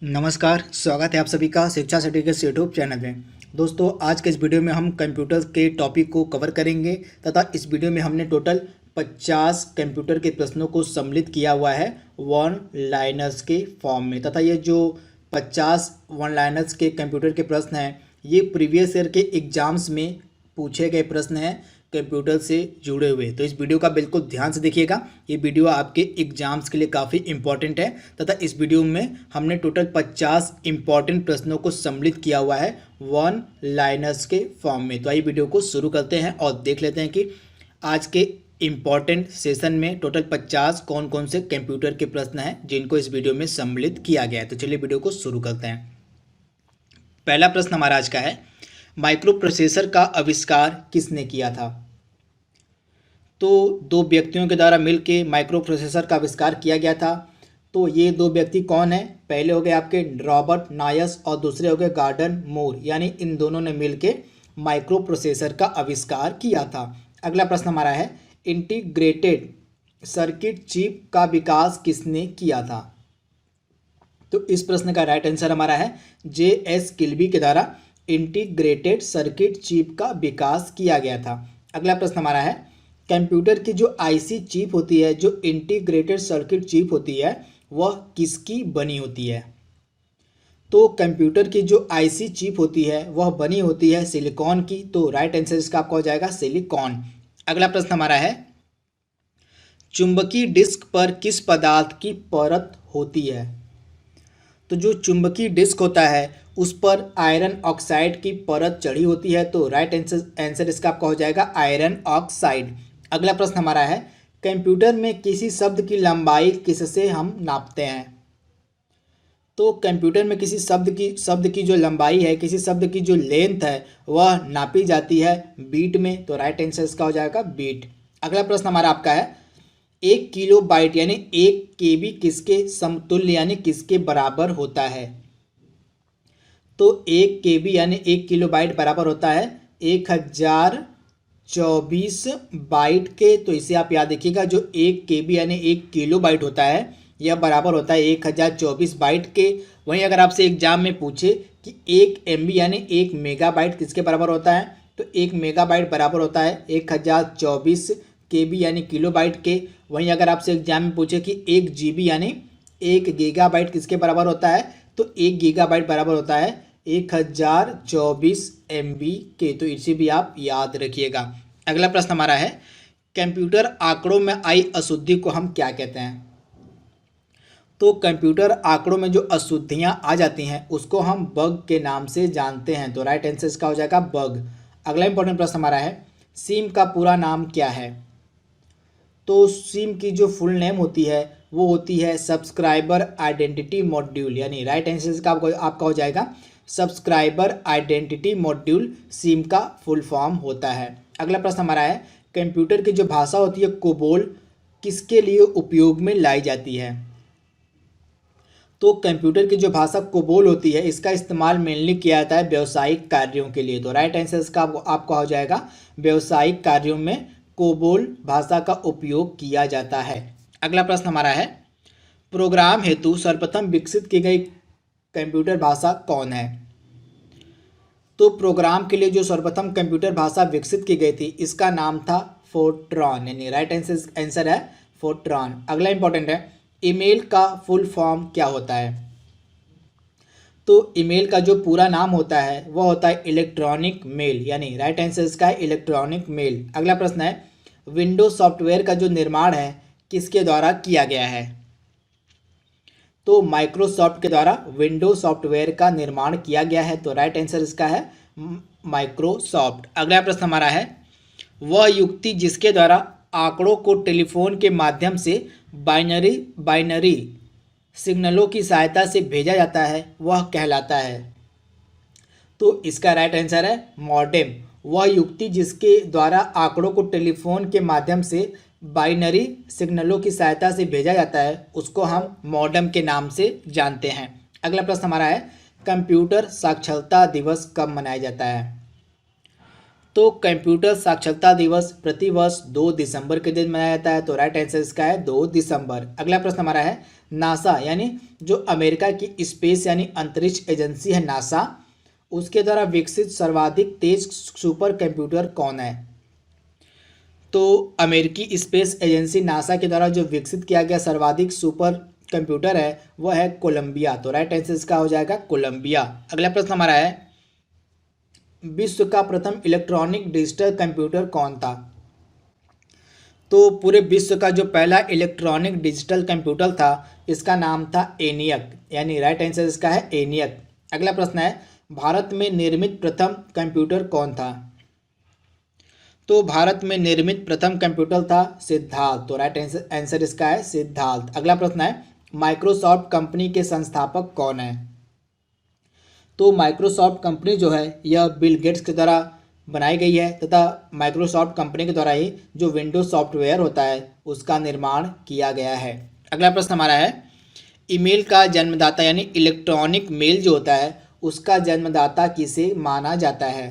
नमस्कार, स्वागत है आप सभी का शिक्षा सर्टिफिकेट यूट्यूब चैनल में। दोस्तों, आज के इस वीडियो में हम कंप्यूटर के टॉपिक को कवर करेंगे तथा इस वीडियो में हमने टोटल 50 कंप्यूटर के प्रश्नों को सम्मिलित किया हुआ है वन लाइनर्स के फॉर्म में। तथा ये जो 50 वन लाइनर्स के कंप्यूटर के प्रश्न हैं, ये प्रीवियस ईयर के एग्जाम्स में पूछे गए प्रश्न हैं कंप्यूटर से जुड़े हुए। तो इस वीडियो का बिल्कुल ध्यान से देखिएगा, ये वीडियो आपके एग्जाम्स के लिए काफ़ी इंपॉर्टेंट है। तथा इस वीडियो में हमने टोटल 50 इंपॉर्टेंट प्रश्नों को सम्मिलित किया हुआ है वन लाइनर्स के फॉर्म में। तो आइए वीडियो को शुरू करते हैं और देख लेते हैं कि आज के इम्पॉर्टेंट सेशन में टोटल 50 कौन कौन से कंप्यूटर के प्रश्न हैं जिनको इस वीडियो में सम्मिलित किया गया है। तो चलिए वीडियो को शुरू करते हैं। पहला प्रश्न हमारा आज का है, माइक्रो प्रोसेसर का आविष्कार किसने किया था? तो दो व्यक्तियों के द्वारा मिलकर माइक्रो प्रोसेसर का आविष्कार किया गया था। तो ये दो व्यक्ति कौन है? पहले हो गए आपके रॉबर्ट नायस और दूसरे हो गए गॉर्डन मूर, यानी इन दोनों ने मिलकर माइक्रो प्रोसेसर का आविष्कार किया था। अगला प्रश्न हमारा है, इंटीग्रेटेड सर्किट चिप का विकास किसने किया था? तो इस प्रश्न का राइट आंसर हमारा है J.S. किल्बी के द्वारा इंटीग्रेटेड सर्किट चिप का विकास किया गया था। अगला प्रश्न हमारा है, कंप्यूटर की जो आईसी चिप होती है, जो इंटीग्रेटेड सर्किट चिप होती है, वह किसकी बनी होती है? तो कंप्यूटर की जो आईसी चिप होती है वह बनी होती है सिलिकॉन की। तो राइट आंसर इसका आपका हो जाएगा सिलिकॉन। अगला प्रश्न हमारा है, चुंबकीय डिस्क पर किस पदार्थ की परत होती है? तो जो चुंबकीय डिस्क होता है उस पर आयरन ऑक्साइड की परत चढ़ी होती है। तो राइट आंसर इसका आपका हो जाएगा आयरन ऑक्साइड। अगला प्रश्न हमारा है, कंप्यूटर में किसी शब्द की लंबाई किससे हम नापते हैं? तो कंप्यूटर में किसी शब्द की जो लंबाई है, किसी शब्द की जो लेंथ है, वह नापी जाती है बीट में। तो राइट आंसर इसका हो जाएगा बीट। अगला प्रश्न हमारा आपका है, 1 किलो बाइट यानी 1 केबी किसके समतुल्य यानी किसके बराबर होता है? तो 1 केबी यानी 1 किलो बाइट बराबर होता है 1024 बाइट के। तो इसे आप याद रखिएगा, जो 1 केबी यानी 1 किलो बाइट होता है, यह बराबर होता है 1024 बाइट के। वहीं अगर आपसे एग्जाम में पूछे कि 1 एमबी यानी 1 मेगाबाइट किसके बराबर होता है, तो 1 मेगाबाइट बराबर होता है 1024 केबी यानी किलो बाइट के। वहीं अगर आपसे एग्जाम में पूछे कि 1 जीबी यानी 1 गीगाबाइट किसके बराबर होता है, तो 1 गीगाबाइट बराबर होता है 1024 एमबी के। तो इसे भी आप याद रखिएगा। अगला प्रश्न हमारा है, कंप्यूटर आंकड़ों में आई अशुद्धि को हम क्या कहते हैं? तो कंप्यूटर आंकड़ों में जो अशुद्धियां आ जाती हैं उसको हम बग के नाम से जानते हैं। तो राइट आंसर इसका हो जाएगा बग। अगला इंपॉर्टेंट प्रश्न हमारा है, सिम का पूरा नाम क्या है? तो सिम की जो फुल नेम होती है वो होती है सब्सक्राइबर आइडेंटिटी मॉड्यूल, यानी राइट आंसर इसका आपका हो जाएगा सब्सक्राइबर आइडेंटिटी मॉड्यूल सिम का फुल फॉर्म होता है। अगला प्रश्न हमारा है, कंप्यूटर की जो भाषा होती है कोबोल किसके लिए उपयोग में लाई जाती है? तो कंप्यूटर की जो भाषा कोबोल होती है इसका इस्तेमाल मेनली किया जाता है व्यावसायिक कार्यों के लिए। तो राइट आंसर इसका आपका हो जाएगा व्यावसायिक कार्यों में कोबोल भाषा का उपयोग किया जाता है। अगला प्रश्न हमारा है, प्रोग्राम हेतु सर्वप्रथम विकसित की गई कंप्यूटर भाषा कौन है? तो प्रोग्राम के लिए जो सर्वप्रथम कंप्यूटर भाषा विकसित की गई थी इसका नाम था फोर्ट्रॉन, यानी राइट आंसर है फोर्ट्रॉन। अगला इंपॉर्टेंट है, ईमेल का फुल फॉर्म क्या होता है? तो ईमेल का जो पूरा नाम होता है वह होता है इलेक्ट्रॉनिक मेल, यानी राइट आंसर इसका है इलेक्ट्रॉनिक मेल। अगला प्रश्न है, विंडोज सॉफ्टवेयर का जो निर्माण है किसके द्वारा किया गया है? तो माइक्रोसॉफ्ट के द्वारा विंडोज सॉफ्टवेयर का निर्माण किया गया है। तो राइट आंसर इसका है माइक्रोसॉफ्ट। अगला प्रश्न हमारा है, वह युक्ति जिसके द्वारा आंकड़ों को टेलीफोन के माध्यम से बाइनरी सिग्नलों की सहायता से भेजा जाता है वह कहलाता है? तो इसका राइट आंसर है मॉडेम। वह युक्ति जिसके द्वारा आंकड़ों को टेलीफोन के माध्यम से बाइनरी सिग्नलों की सहायता से भेजा जाता है उसको हम मॉडेम के नाम से जानते हैं। अगला प्रश्न हमारा है, कंप्यूटर साक्षरता दिवस कब मनाया जाता है? तो कंप्यूटर साक्षरता दिवस प्रतिवर्ष 2 दिसंबर के दिन मनाया जाता है, तो राइट आंसर इसका है 2 दिसंबर। अगला प्रश्न हमारा है नासा यानी जो अमेरिका की स्पेस यानी अंतरिक्ष एजेंसी है नासा, उसके द्वारा विकसित सर्वाधिक तेज सुपर कंप्यूटर कौन है? तो अमेरिकी स्पेस एजेंसी नासा के द्वारा जो विकसित किया गया सर्वाधिक सुपर कंप्यूटर है वह है कोलंबिया, तो राइट आंसर इसका हो जाएगा कोलंबिया। अगला प्रश्न हमारा है विश्व का प्रथम इलेक्ट्रॉनिक डिजिटल कंप्यूटर कौन था? तो पूरे विश्व का जो पहला इलेक्ट्रॉनिक डिजिटल कंप्यूटर था इसका नाम था एनियक, यानी राइट आंसर इसका है एनियक। अगला प्रश्न है भारत में निर्मित प्रथम कंप्यूटर कौन था? तो भारत में निर्मित प्रथम कंप्यूटर था सिद्धार्थ, तो राइट आंसर इसका है सिद्धार्थ। अगला प्रश्न है माइक्रोसॉफ्ट कंपनी के संस्थापक कौन है? तो माइक्रोसॉफ्ट कंपनी जो है यह बिल गेट्स के द्वारा बनाई गई है तथा माइक्रोसॉफ्ट कंपनी के द्वारा ही जो विंडोज सॉफ्टवेयर होता है उसका निर्माण किया गया है। अगला प्रश्न हमारा है ईमेल का जन्मदाता यानी इलेक्ट्रॉनिक मेल जो होता है उसका जन्मदाता किसे माना जाता है?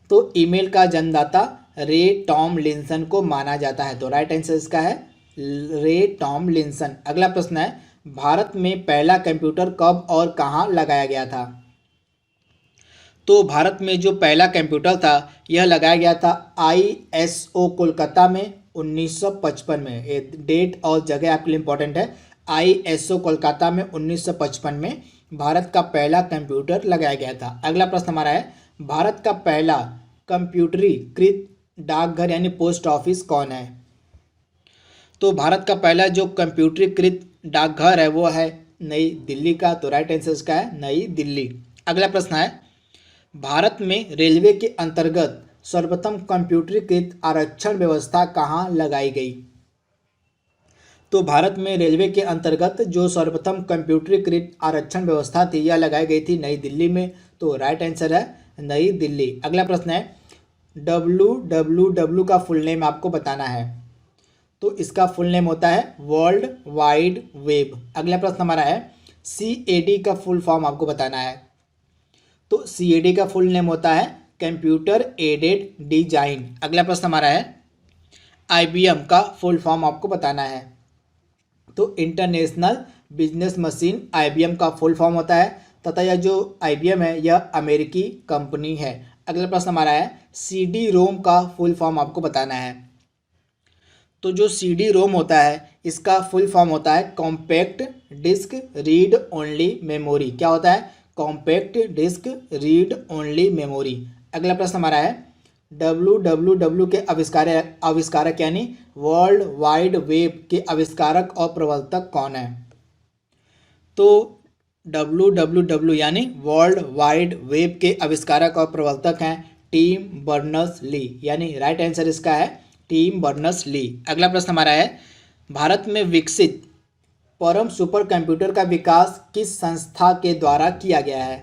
तो ईमेल का जन्मदाता रे टॉमलिंसन को माना जाता है, तो राइट आंसर इसका है रे टॉमलिंसन। अगला प्रश्न है भारत में पहला कंप्यूटर कब और कहाँ लगाया गया था? तो भारत में जो पहला कंप्यूटर था यह लगाया गया था ISO कोलकाता में 1955 में। ये डेट और जगह आपके लिए इंपॉर्टेंट है। ISO कोलकाता में 1955 में भारत का पहला कंप्यूटर लगाया गया था। अगला प्रश्न हमारा है भारत का पहला कंप्यूटरीकृत डाकघर यानी पोस्ट ऑफिस कौन है? तो भारत का पहला जो कंप्यूटरीकृत डाकघर है वो है नई दिल्ली का, तो राइट आंसर इसका है नई दिल्ली। अगला प्रश्न है भारत में रेलवे के अंतर्गत सर्वप्रथम कंप्यूटरीकृत आरक्षण व्यवस्था कहाँ लगाई गई? तो भारत में रेलवे के अंतर्गत जो सर्वप्रथम कंप्यूटरीकृत आरक्षण व्यवस्था थी यह लगाई गई थी नई दिल्ली में, तो राइट आंसर है नई दिल्ली। अगला प्रश्न है WWW का फुल नेम आपको बताना है, तो इसका फुल नेम होता है वर्ल्ड वाइड वेब। अगला प्रश्न हमारा है CAD का फुल फॉर्म आपको बताना है, तो CAD का फुल नेम होता है कंप्यूटर एडेड डिजाइन। अगला प्रश्न हमारा है IBM का फुल फॉर्म आपको बताना है, तो इंटरनेशनल बिजनेस मशीन IBM का फुल फॉर्म होता है तथा यह जो IBM है यह अमेरिकी कंपनी है। अगला प्रश्न हमारा है CD-ROM का फुल फॉर्म आपको बताना है, तो जो CD-ROM होता है इसका फुल फॉर्म होता है compact disc read only memory. क्या होता है? Compact disc read only memory. अगला प्रश्न हमारा है WWW के आविष्कारक यानी वर्ल्ड वाइड वेब के आविष्कारक और प्रवर्तक कौन है? तो WWW यानी वर्ल्ड वाइड वेब के आविष्कारक और प्रवर्तक हैं टिम बर्नर्स-ली, यानी राइट आंसर इसका है टिम बर्नर्स-ली। अगला प्रश्न हमारा है भारत में विकसित परम सुपर कंप्यूटर का विकास किस संस्था के द्वारा किया गया है?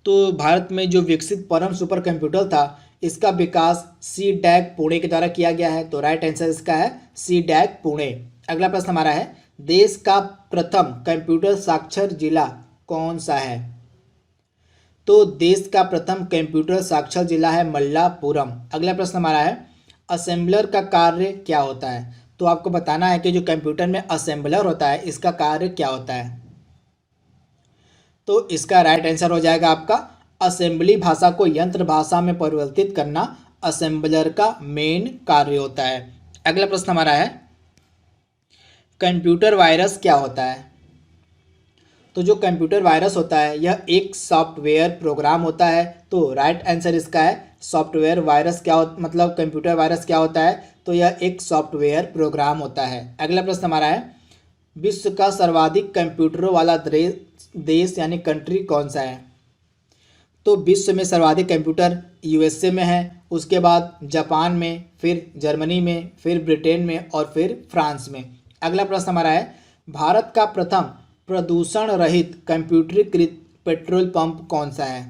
तो भारत में जो विकसित परम सुपर कंप्यूटर था इसका विकास CDAC पुणे के द्वारा किया गया है, तो राइट आंसर इसका है CDAC पुणे। अगला प्रश्न हमारा है देश का प्रथम कंप्यूटर साक्षर जिला कौन सा है? तो देश का प्रथम कंप्यूटर साक्षर जिला है मल्लापुरम। अगला प्रश्न हमारा है असेंबलर का कार्य क्या होता है? तो आपको बताना है कि जो कंप्यूटर में असेंबलर होता है इसका कार्य क्या होता है, तो इसका राइट आंसर हो जाएगा आपका असेंबली भाषा को यंत्र भाषा में परिवर्तित करना असेंबलर का मेन कार्य होता है। अगला प्रश्न हमारा है कंप्यूटर वायरस क्या होता है? तो जो कंप्यूटर वायरस होता है यह एक सॉफ्टवेयर प्रोग्राम होता है, तो राइट आंसर इसका है सॉफ्टवेयर वायरस क्या मतलब कंप्यूटर वायरस क्या होता है? तो यह एक सॉफ्टवेयर प्रोग्राम होता है। अगला प्रश्न हमारा है विश्व का सर्वाधिक कंप्यूटरों वाला देश यानी कंट्री कौन सा है? तो विश्व में सर्वाधिक कंप्यूटर USA में है, उसके बाद जापान में, फिर जर्मनी में, फिर ब्रिटेन में और फिर फ्रांस में। अगला प्रश्न हमारा है भारत का प्रथम प्रदूषण रहित कंप्यूटरीकृत पेट्रोल पंप कौन सा है?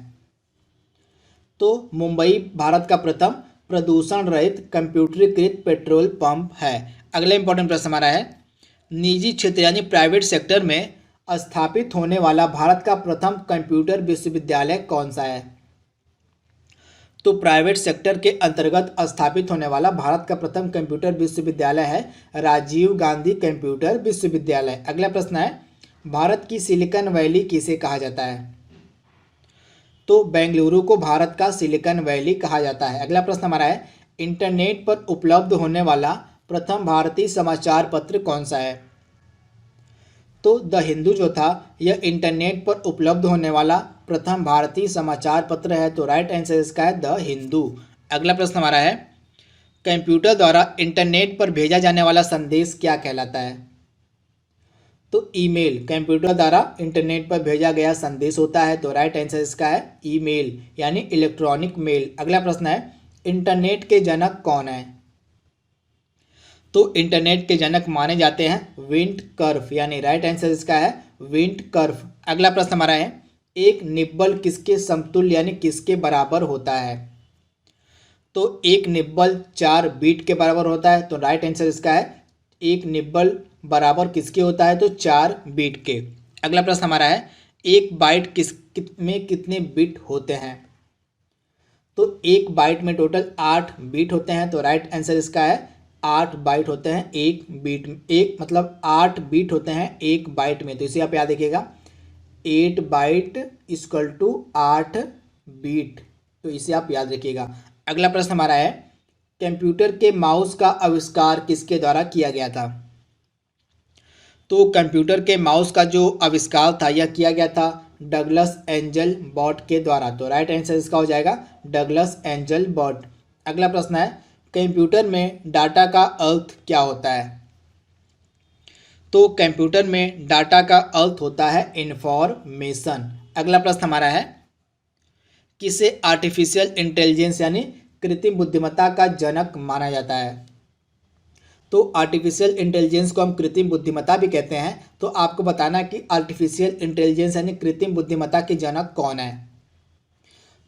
तो मुंबई भारत का प्रथम प्रदूषण रहित कंप्यूटरीकृत पेट्रोल पंप है। अगला इंपॉर्टेंट प्रश्न हमारा है निजी क्षेत्र यानी प्राइवेट सेक्टर में स्थापित होने वाला भारत का प्रथम कंप्यूटर विश्वविद्यालय कौन सा है? तो प्राइवेट सेक्टर के अंतर्गत स्थापित होने वाला भारत का प्रथम कंप्यूटर विश्वविद्यालय है राजीव गांधी कंप्यूटर विश्वविद्यालय। अगला प्रश्न है, भारत की सिलिकॉन वैली किसे कहा जाता है? तो बेंगलुरु को भारत का सिलिकॉन वैली कहा जाता है। अगला प्रश्न हमारा है, इंटरनेट पर उपलब्ध होने वाला प्रथम भारतीय समाचार पत्र कौन सा है? तो द हिंदू जो था यह इंटरनेट पर उपलब्ध होने वाला प्रथम भारतीय समाचार पत्र है, तो राइट आंसर इसका है द हिंदू। अगला प्रश्न हमारा है, कंप्यूटर द्वारा इंटरनेट पर भेजा जाने वाला संदेश क्या कहलाता है? तो ईमेल कंप्यूटर द्वारा इंटरनेट पर भेजा गया संदेश होता है, तो राइट आंसर इसका है ईमेल यानी इलेक्ट्रॉनिक मेल। अगला प्रश्न है, इंटरनेट के जनक कौन है? तो इंटरनेट के जनक माने जाते हैं विंट कर्फ, यानी राइट आंसर इसका है विंट कर्फ। अगला प्रश्न हमारा है, एक निब्बल किसके समतुल्य यानी किसके बराबर होता है? तो एक निब्बल 4 बीट के बराबर होता है, तो राइट आंसर इसका है एक निब्बल बराबर किसके होता है? तो 4 बीट के। अगला प्रश्न हमारा है, एक बाइट में कितने बिट होते हैं? तो एक बाइट में टोटल 8 बीट होते हैं, तो राइट आंसर इसका है 8 बाइट होते हैं एक बीट में, एक मतलब 8 बीट होते हैं एक बाइट में, तो इसे आप याद रखिएगा 8 बाइट इक्वल टू 8 बीट, तो इसे आप याद रखिएगा। अगला प्रश्न हमारा है, कंप्यूटर के माउस का आविष्कार किसके द्वारा किया गया था? तो कंप्यूटर के माउस का जो आविष्कार था यह किया गया था डगलस एंजल बॉट के द्वारा, तो राइट आंसर इसका हो जाएगा डगलस एंजल बॉट। अगला प्रश्न है, कंप्यूटर में डाटा का अर्थ क्या होता है? तो कंप्यूटर में डाटा का अर्थ होता है इंफॉर्मेशन। अगला प्रश्न हमारा है, किसे आर्टिफिशियल इंटेलिजेंस यानी कृत्रिम बुद्धिमत्ता का जनक माना जाता है? तो आर्टिफिशियल इंटेलिजेंस को हम कृत्रिम बुद्धिमत्ता भी कहते हैं, तो आपको बताना कि आर्टिफिशियल इंटेलिजेंस यानी कृत्रिम बुद्धिमत्ता के जनक कौन है?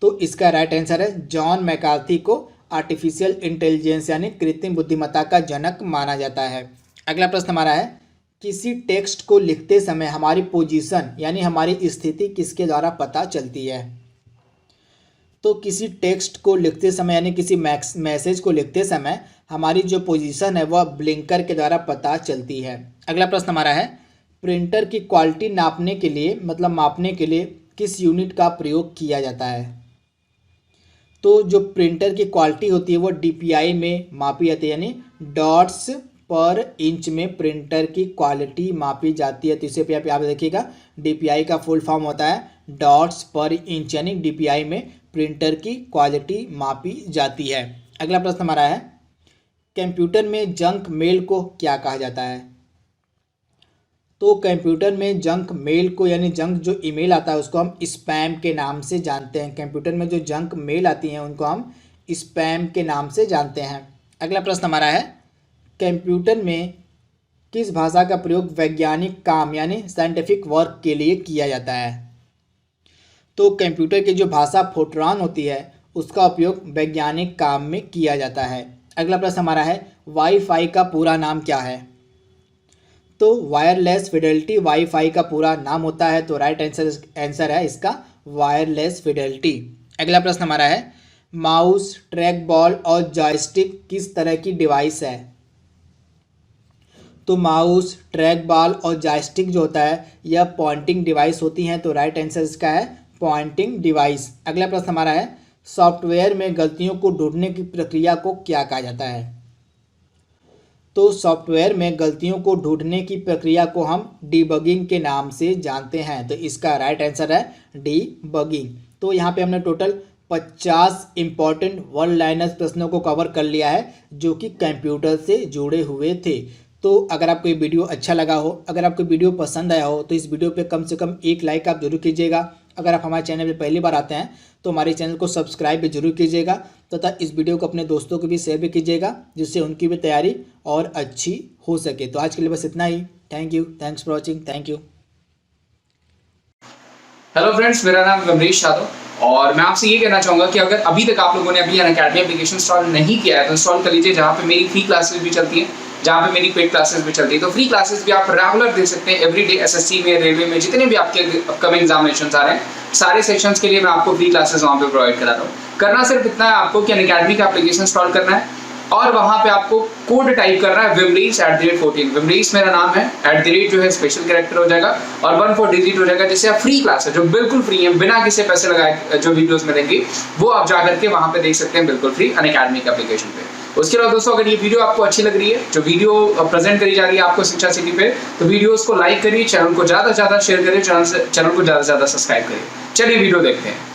तो इसका राइट आंसर है जॉन मैकार्थी को आर्टिफिशियल इंटेलिजेंस यानी कृत्रिम बुद्धिमत्ता का जनक माना जाता है। अगला प्रश्न हमारा है, किसी टेक्स्ट को लिखते समय हमारी पोजीशन यानी हमारी स्थिति किसके द्वारा पता चलती है? तो किसी टेक्स्ट को लिखते समय यानी किसी मैसेज को लिखते समय हमारी जो पोजीशन है वह ब्लिंकर के द्वारा पता चलती है। अगला प्रश्न हमारा है, प्रिंटर की क्वालिटी नापने के लिए मतलब मापने के लिए किस यूनिट का प्रयोग किया जाता है? तो जो प्रिंटर की क्वालिटी होती है वो DPI में मापी जाती है, यानी डॉट्स पर इंच में प्रिंटर की क्वालिटी मापी जाती है, तो इसे पे आप याद रखिएगा DPI का फुल फॉर्म होता है डॉट्स पर इंच, यानी DPI में प्रिंटर की क्वालिटी मापी जाती है। अगला प्रश्न हमारा है, कंप्यूटर में जंक मेल को क्या कहा जाता है? तो कंप्यूटर में जंक मेल को यानी जंक जो ईमेल आता है उसको हम स्पैम के नाम से जानते हैं। कंप्यूटर में जो जंक मेल आती हैं उनको हम स्पैम के नाम से जानते हैं। अगला प्रश्न हमारा है, कंप्यूटर में किस भाषा का प्रयोग वैज्ञानिक काम यानी साइंटिफिक वर्क के लिए किया जाता है? तो कंप्यूटर की जो भाषा फोर्ट्रान होती है उसका उपयोग वैज्ञानिक काम में किया जाता है। अगला प्रश्न हमारा है, वाईफाई का पूरा नाम क्या है? तो वायरलेस फिडेलिटी वाईफाई का पूरा नाम होता है, तो राइट आंसर है इसका वायरलेस फिडेलिटी। अगला प्रश्न हमारा है, माउस, ट्रैक बॉल और जॉयस्टिक किस तरह की डिवाइस है? तो माउस, ट्रैक बॉल और जॉयस्टिक जो होता है यह पॉइंटिंग डिवाइस होती हैं, तो राइट आंसर इसका है पॉइंटिंग डिवाइस। अगला प्रश्न हमारा है, सॉफ्टवेयर में गलतियों को ढूंढने की प्रक्रिया को क्या कहा जाता है? तो सॉफ्टवेयर में गलतियों को ढूंढने की प्रक्रिया को हम डीबगिंग के नाम से जानते हैं, तो इसका राइट आंसर है डीबगिंग। तो यहाँ पे हमने टोटल 50 इंपॉर्टेंट वन लाइनर्स प्रश्नों को कवर कर लिया है जो कि कंप्यूटर से जुड़े हुए थे। तो अगर आपको ये वीडियो अच्छा लगा हो, अगर आपको वीडियो पसंद आया हो तो इस वीडियो पे कम से कम एक लाइक आप जरूर कीजिएगा। अगर आप हमारे चैनल पे पहली बार आते हैं तो हमारे चैनल को सब्सक्राइब भी जरूर कीजिएगा तथा इस वीडियो को अपने दोस्तों को भी शेयर भी कीजिएगा जिससे उनकी भी तैयारी और अच्छी हो सके। तो आज के लिए बस इतना ही। Thank you, thanks for watching, thank you. Hello friends, मेरा नाम रमेश यादव और मैं आपसे ये कहना चाहूँगा कि अगर अभी तक आप लोगों ने अभी अनअकैडमी एप्लीकेशन इंस्टॉल नहीं किया है तो इंस्टॉल कर लीजिए, जहाँ पे मेरी फ्री क्लासेस भी चलती हैं। जहाँ पे मेरी पेड क्लासेस भी चलती है। तो फ्री क्लासेस भी आप रेगुलर दे सकते हैं एवरीडे। एसएससी में, रेलवे में, जितने भी आपके अपकमिंग एग्जामिनेशन आ रहे हैं, सारे सेक्शंस के लिए मैं आपको फ्री क्लासेस वहाँ पे प्रोवाइड करा रहा हूँ। करना सिर्फ इतना है आपको कि अनअकैडमी का एप्लीकेशन इंस्टॉल करना है और वहाँ पे आपको कोड टाइप करना है विमरीस @14। विमरीस मेरा नाम है, @ जो है स्पेशल कैरेक्टर हो जाएगा और 14 डिजिट हो जाएगा, जिससे आप फ्री क्लास है जो बिल्कुल फ्री है, बिना किसी पैसे लगाए जो वीडियोस मिलेंगी वो आप जा करके वहाँ पे देख सकते हैं बिल्कुल फ्री अनअकैडमी के एप्लीकेशन पे। उसके बाद दोस्तों, अगर ये वीडियो आपको अच्छी लग रही है, जो वीडियो प्रेजेंट करी जा रही है आपको शिक्षा सिटी पे, तो वीडियोस को लाइक करिए, चैनल को ज़्यादा से ज़्यादा शेयर करिए, चैनल को ज़्यादा से ज़्यादा सब्सक्राइब करिए। चलिए वीडियो देखते हैं।